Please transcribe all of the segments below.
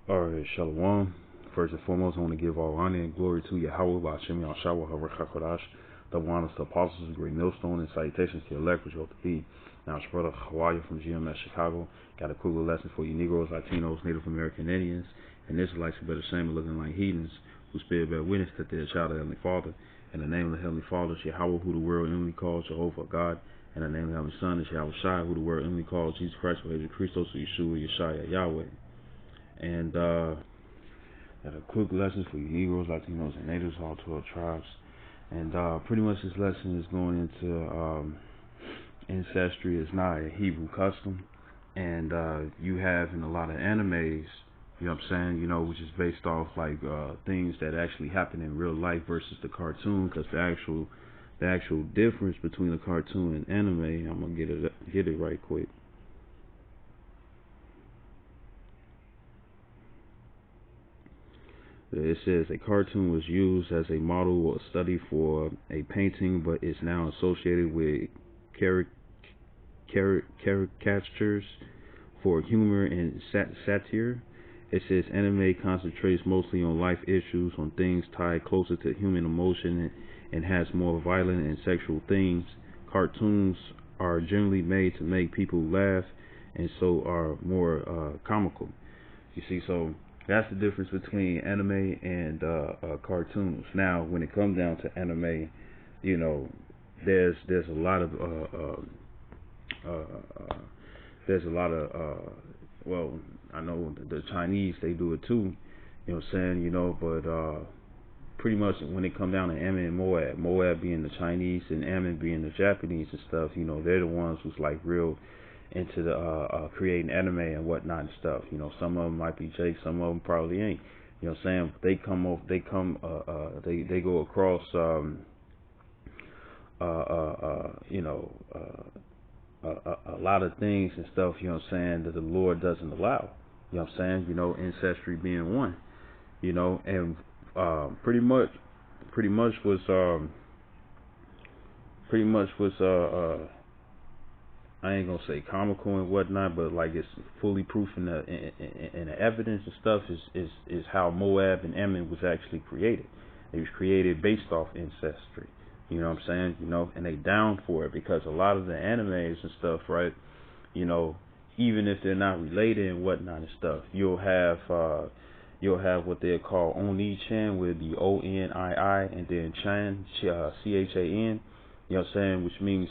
Alright, Shalom. First and foremost, I want to give all honor and glory to Yahweh, Ba'ashem Yahshua, HaRachakodash, the one of the apostles, the great millstone, and salutations to your elect, which you ought to be. Now, it's brother Hawaii from GMS Chicago. Got a cool little lesson for you Negroes, Latinos, Native American Indians, and Israelites who better shame of looking like heathens, who spirit bear witness that they're a child of the Heavenly Father. In the name of the Heavenly Father, is Yahweh, who the world inwardly calls Jehovah God. In the name of the Heavenly Son, is Yahweh Shai, who the world inwardly calls Jesus Christ, or Jesus Christos, or Yeshua, Yeshaya, Yahweh. And, got a quick lesson for you Negroes, Latinos, and Natives, all 12 tribes. And pretty much this lesson is going into ancestry is not a Hebrew custom. And you have in a lot of animes, you know what I'm saying, which is based off like things that actually happen in real life versus the cartoon, because the actual difference between the cartoon and anime, I'm going to get it right quick. It says a cartoon was used as a model or study for a painting, but is now associated with caricatures for humor and satire. It says anime concentrates mostly on life issues, on things tied closer to human emotion, and has more violent and sexual themes. Cartoons are generally made to make people laugh, and so are more comical. You see, so that's the difference between anime and cartoons. Now, when it comes down to anime, there's a lot of well, I know the Chinese, they do it too. You know what I'm saying? But pretty much when it comes down to Ammon and Moab being the Chinese and Ammon being the Japanese and stuff, they're the ones who's like real into the creating anime and whatnot and stuff. Some of them might be Jake, some of them probably ain't. You know what I'm saying? They go across a lot of things and stuff, that the Lord doesn't allow. You know what I'm saying? Ancestry being one. And pretty much was I ain't gonna say comical and whatnot, but like it's fully proof in the evidence and stuff is how Moab and Ammon was actually created. It was created based off ancestry. You know what I'm saying? And they down for it because a lot of the animes and stuff, right? Even if they're not related and whatnot and stuff, you'll have what they call Oni-chan, with the O-N-I-I, and then Chan, C-H-A-N. You know what I'm saying? Which means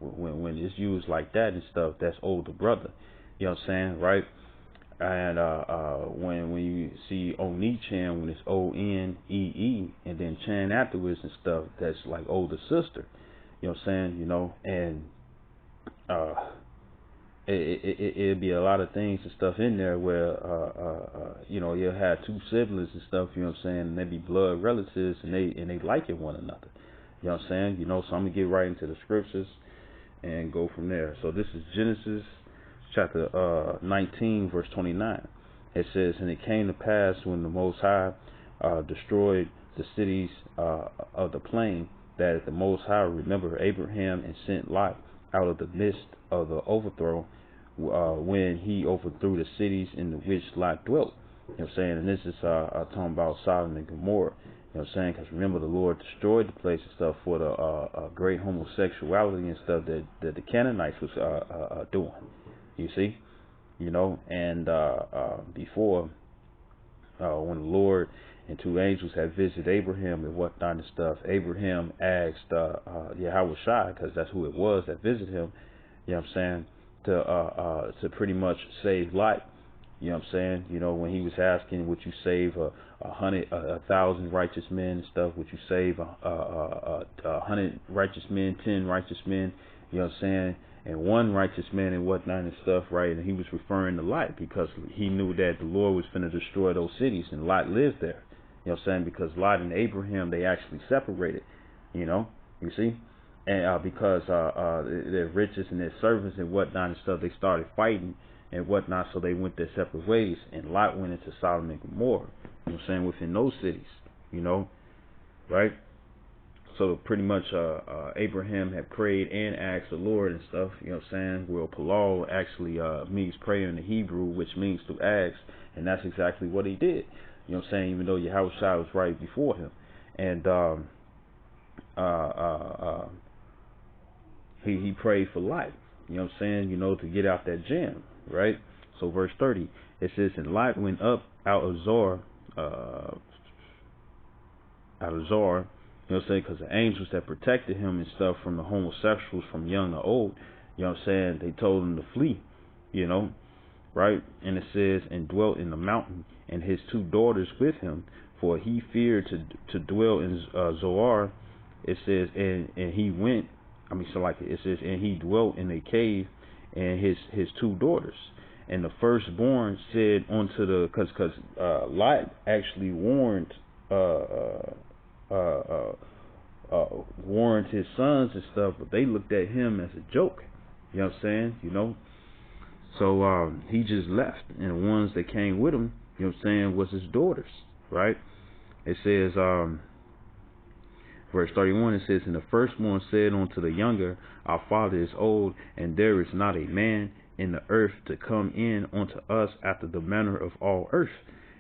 when it's used like that and stuff, that's older brother. You know what I'm saying, right? And when you see Oni-chan, when it's O-N-E-E, and then Chan afterwards and stuff, that's like older sister. You know what I'm saying? And it'd be a lot of things and stuff in there where you'll have two siblings and stuff. You know what I'm saying? And they be blood relatives, and they liking one another. You know what I'm saying? So I'm going to get right into the scriptures and go from there. So this is Genesis chapter 19, verse 29. It says, "And it came to pass when the Most High destroyed the cities of the plain, that the Most High remembered Abraham and sent Lot out of the midst of the overthrow, when he overthrew the cities in which Lot dwelt." You know what I'm saying? And this is talking about Sodom and Gomorrah. You know what I'm saying? Because remember, the Lord destroyed the place and stuff for the great homosexuality and stuff that the Canaanites was doing. You see? And before, when the Lord and two angels had visited Abraham and whatnot and stuff, Abraham asked Yahweh Shai, because that's who it was that visited him, you know what I'm saying, to pretty much save Lot. You know what I'm saying? When he was asking, would you save 1,000 righteous men and stuff? Would you save 100 righteous men, 10 righteous men? You know what I'm saying? And one righteous man and whatnot and stuff, right? And he was referring to Lot because he knew that the Lord was going to destroy those cities, and Lot lived there. You know what I'm saying? Because Lot and Abraham, they actually separated. You see? And because their riches and their servants and whatnot and stuff, they started fighting and whatnot, so they went their separate ways, and Lot went into Sodom and Gomorrah, you know what I'm saying, within those cities, right? so pretty much Abraham had prayed and asked the Lord and stuff, you know what I'm saying? Well, Palal actually means prayer in the Hebrew, which means to ask, and that's exactly what he did. You know what I'm saying? Even though Yahushua was right before him. And he prayed for life, you know what I'm saying? You know, to get out that jam, right? So verse 30, it says, and Lot went up out of Zoar, you know what I'm saying, because the angels that protected him and stuff from the homosexuals from young to old, you know what I'm saying, they told him to flee, you know, right? And it says, and dwelt in the mountain, and his 2 daughters with him, for he feared to dwell in Zoar. It says, and he went, it says, and he dwelt in a cave, and his 2 daughters. And the firstborn said unto the, because Lot actually warned his sons and stuff, but they looked at him as a joke. You know what I'm saying? You know. So he just left, and the ones that came with him, you know what I'm saying, was his daughters, right? It says, verse 31, it says, and the firstborn said unto the younger, our father is old, and there is not a man in the earth to come in unto us after the manner of all earth.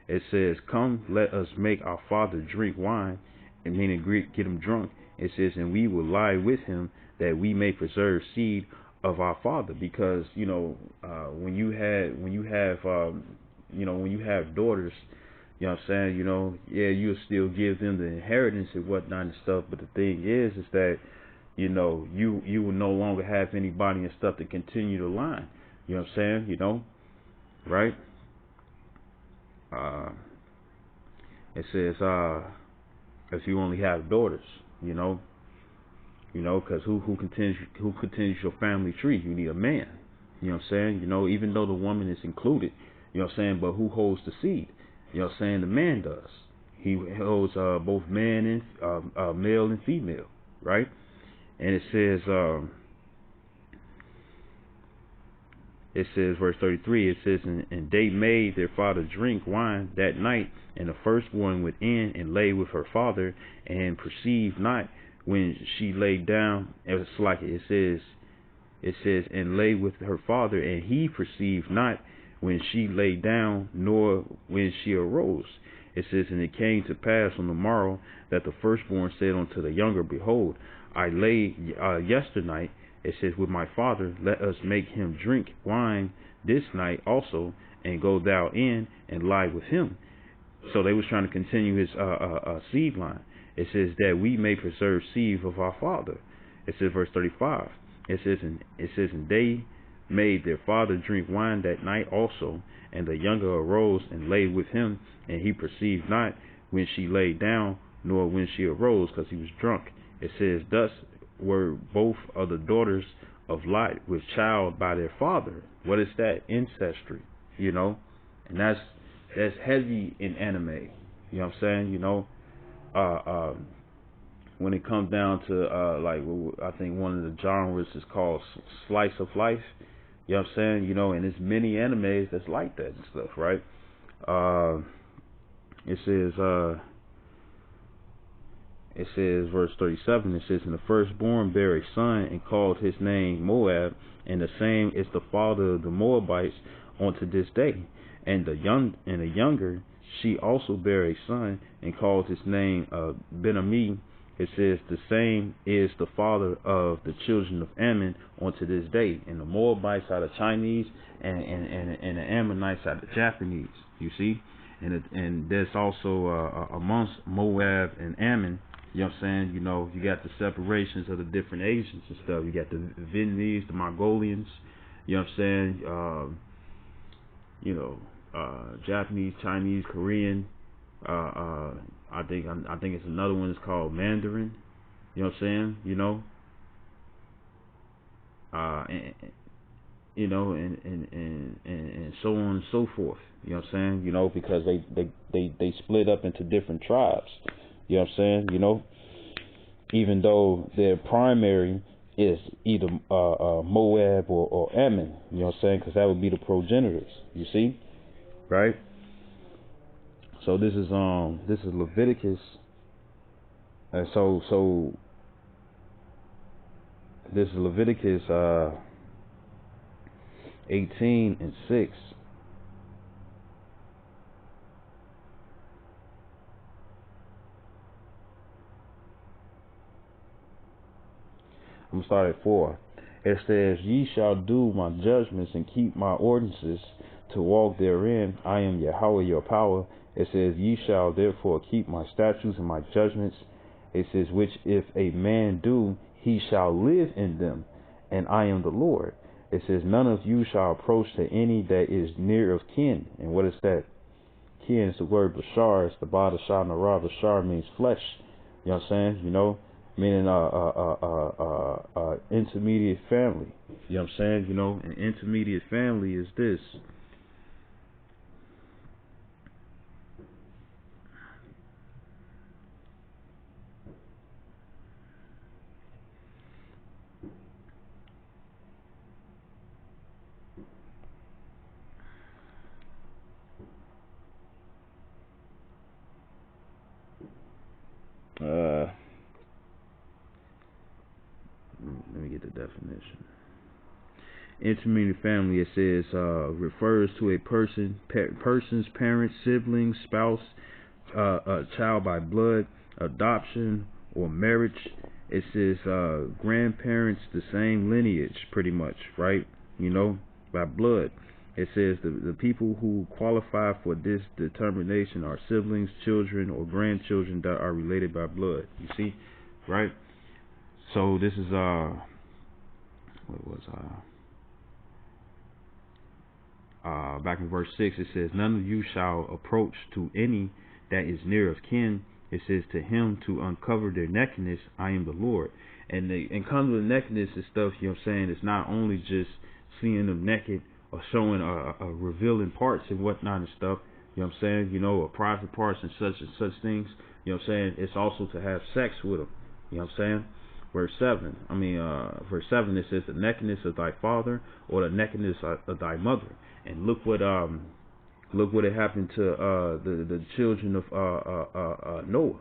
It says, come, let us make our father drink wine, and meaning get him drunk. It says, and we will lie with him, that we may preserve seed of our father. Because, you know, when you have daughters, you know what I'm saying, you know, yeah, you'll still give them the inheritance and whatnot and stuff, but the thing is that, you know, you will no longer have anybody and stuff to continue the line. You know what I'm saying, you know, right? It says, if you only have daughters, you know, because who continues your family tree? You need a man. You know what I'm saying? You know, even though the woman is included, you know what I'm saying, but who holds the seed? You know what I'm saying? The man does. He holds both man and male and female, right? And it says, verse 33, it says, and they made their father drink wine that night, and the firstborn went in and lay with her father, and perceived not when she lay down. It says, and lay with her father, and he perceived not when she lay down, nor when she arose. It says, and it came to pass on the morrow that the firstborn said unto the younger, behold, I lay yesternight, it says, with my father, let us make him drink wine this night also, and go thou in and lie with him. So they was trying to continue his seed line. It says that we may preserve seed of our father. It says, verse 35. It says, and they made their father drink wine that night also, and the younger arose and lay with him, and he perceived not when she lay down, nor when she arose, because he was drunk. It says, thus were both of the daughters of Lot with child by their father. What is that? Incestry, you know, and that's heavy in anime. You know what I'm saying? You know, when it comes down to like, I think one of the genres is called slice of life. You know what I'm saying? You know, and there's many animes that's like that and stuff, right? It says, verse 37, it says, and the firstborn bare a son, and called his name Moab, and the same is the father of the Moabites unto this day. And the younger, she also bare a son, and called his name Ben-Ami. It says, the same is the father of the children of Ammon unto this day. And the Moabites are the Chinese, and the Ammonites are the Japanese. You see, and there's also amongst Moab and Ammon. You know what I'm saying? You know, you got the separations of the different Asians and stuff. You got the Vietnamese, the Mongolians. You know what I'm saying? Japanese, Chinese, Korean. I think it's another one that's called Mandarin. You know what I'm saying? You know. And so on and so forth. You know what I'm saying? You know, because they split up into different tribes. You know what I'm saying? You know, even though their primary is either Moab or Ammon. You know what I'm saying? Because that would be the progenitors. You see, right? So this is Leviticus. And so This is Leviticus 18:6. I'm gonna start at 4. It says, "Ye shall do my judgments and keep my ordinances to walk therein. I am Yahweh your power." It says, "Ye shall therefore keep my statutes and my judgments." It says, "Which if a man do, he shall live in them, and I am the Lord." It says, "None of you shall approach to any that is near of kin." And what is that? Kin is the word bashar. It's the ba shah nara. Bashar means flesh. You know what I'm saying? Meaning intermediate family. You know what I'm saying? An intermediate family is this. Let me get the definition. Intermediate family, it says, refers to a person's parents, siblings, spouse, a child by blood, adoption, or marriage. It says grandparents, the same lineage, pretty much, right? By blood. It says the people who qualify for this determination are siblings, children, or grandchildren that are related by blood. You see, right? So this is what was back in verse 6. It says, "None of you shall approach to any that is near of kin." It says, "To him to uncover their nakedness, I am the Lord." And comes with nakedness and stuff. You know what I'm saying? It's not only just seeing them naked or showing revealing parts and whatnot and stuff. You know what I'm saying? Or private parts and such things. You know what I'm saying? It's also to have sex with them. You know what I'm saying? Verse 7, it says, "The nakedness of thy father, or the nakedness of thy mother." And look what it happened to the children of Noah.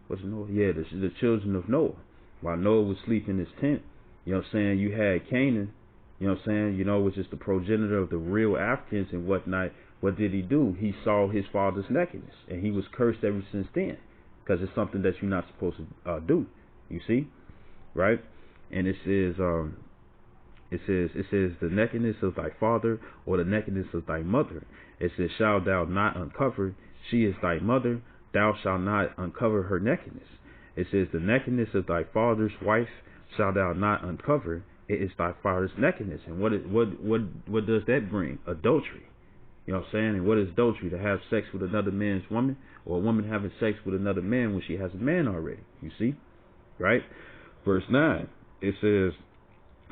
Was it Noah? Yeah, the children of Noah. While Noah was sleeping in his tent, you know what I'm saying, you had Canaan, you know what I'm saying, which is the progenitor of the real Africans and whatnot. What did he do? He saw his father's nakedness, and he was cursed ever since then, because it's something that you're not supposed to do. You see? Right? And it says, "The nakedness of thy father, or the nakedness of thy mother." It says, "Shalt thou not uncover? She is thy mother. Thou shalt not uncover her nakedness." It says, "The nakedness of thy father's wife shalt thou not uncover. It is thy father's nakedness." And what does that bring? Adultery. You know what I'm saying? And what is adultery? To have sex with another man's woman, or a woman having sex with another man when she has a man already. You see? Right? Verse 9, it says,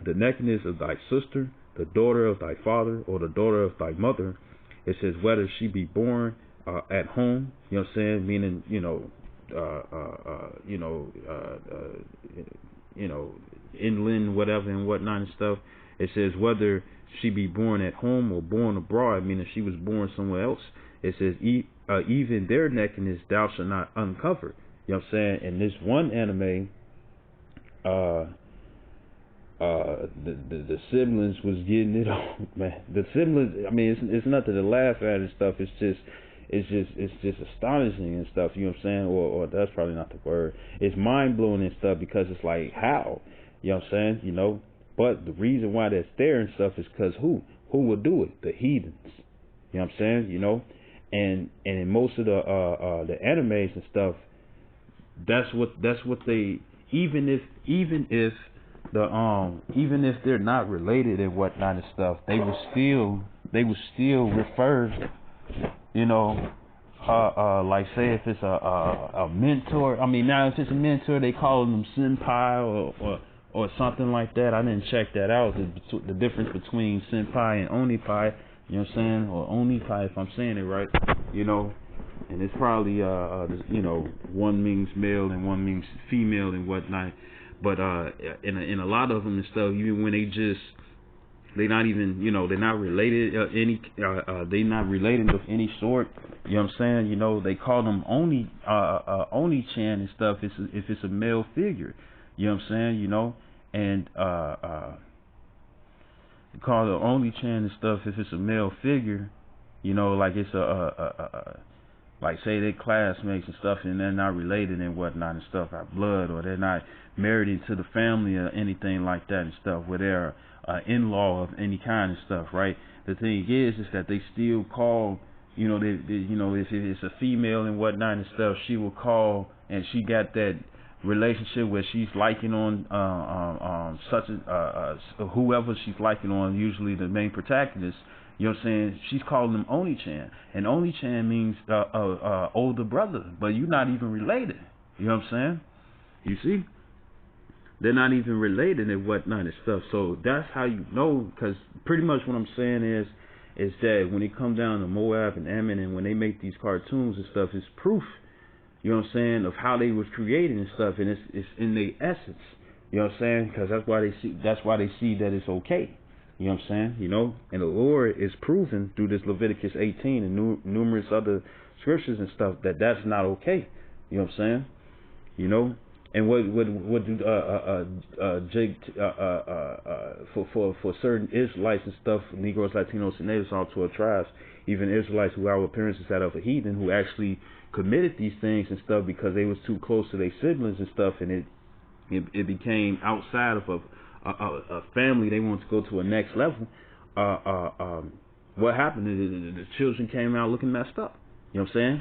"The nakedness of thy sister, the daughter of thy father, or the daughter of thy mother." It says, "Whether she be born at home," you know what I'm saying, meaning, inland, whatever and whatnot and stuff. It says, "Whether she be born at home or born abroad," meaning she was born somewhere else. It says, "Even their nakedness thou shalt not uncover." You know what I'm saying? In this one anime, the siblings was getting it on, man. The siblings, I mean, it's nothing to laugh at and stuff. It's just astonishing and stuff. You know what I'm saying? Or that's probably not the word. It's mind blowing and stuff, because it's like, how? You know what I'm saying? But the reason why that's there and stuff is because who will do it? The heathens. You know what I'm saying? And in most of the animes and stuff, that's what they, even if they're not related and whatnot and stuff, they would still refer, like, say if it's a mentor. I mean, now if it's a mentor, they call them senpai or something like that. I didn't check that out. The difference between senpai and onipai. You know what I'm saying? Or onipai, if I'm saying it right. And it's probably one means male and one means female and whatnot. But in a lot of them and stuff, even when they're not even, they're not related they're not related of any sort. You know what I'm saying? They call them Oni-chan and stuff if it's a male figure. You know what I'm saying? and call it only chan and stuff if it's a male figure, you know, like it's like say they classmates and stuff, and they're not related and whatnot and stuff, by blood, or they're not married into the family or anything like that and stuff, where they're in-law of any kind and stuff, right? The thing is that they still call, you know, you know, if it's a female and whatnot and stuff, she will call, and she got that relationship where she's liking on such a whoever she's liking on, usually the main protagonist. You know what I'm saying? She's calling them Oni-chan, and Oni-chan means older brother, but you're not even related. You know what I'm saying? You see, they're not even related and whatnot and stuff. So that's how you know, because pretty much what I'm saying is that when it comes down to Moab and Ammon, and when they make these cartoons and stuff, it's proof. You know what I'm saying, of how they was created and stuff, and it's in their essence. You know what I'm saying? Because that's why they see that it's okay. You know what I'm saying? You know, and the Lord is proven through this Leviticus 18 and numerous other scriptures and stuff that that's not okay. You know what I'm saying? You know, and what do Jake for certain Israelites and stuff, Negroes, Latinos, and natives, all 12 tribes, even Israelites who our appearances that of a heathen, who actually committed these things and stuff because they was too close to their siblings and stuff, and it became outside of a family. They wanted to go to a next level. What happened? The children came out looking messed up. You know what I'm saying?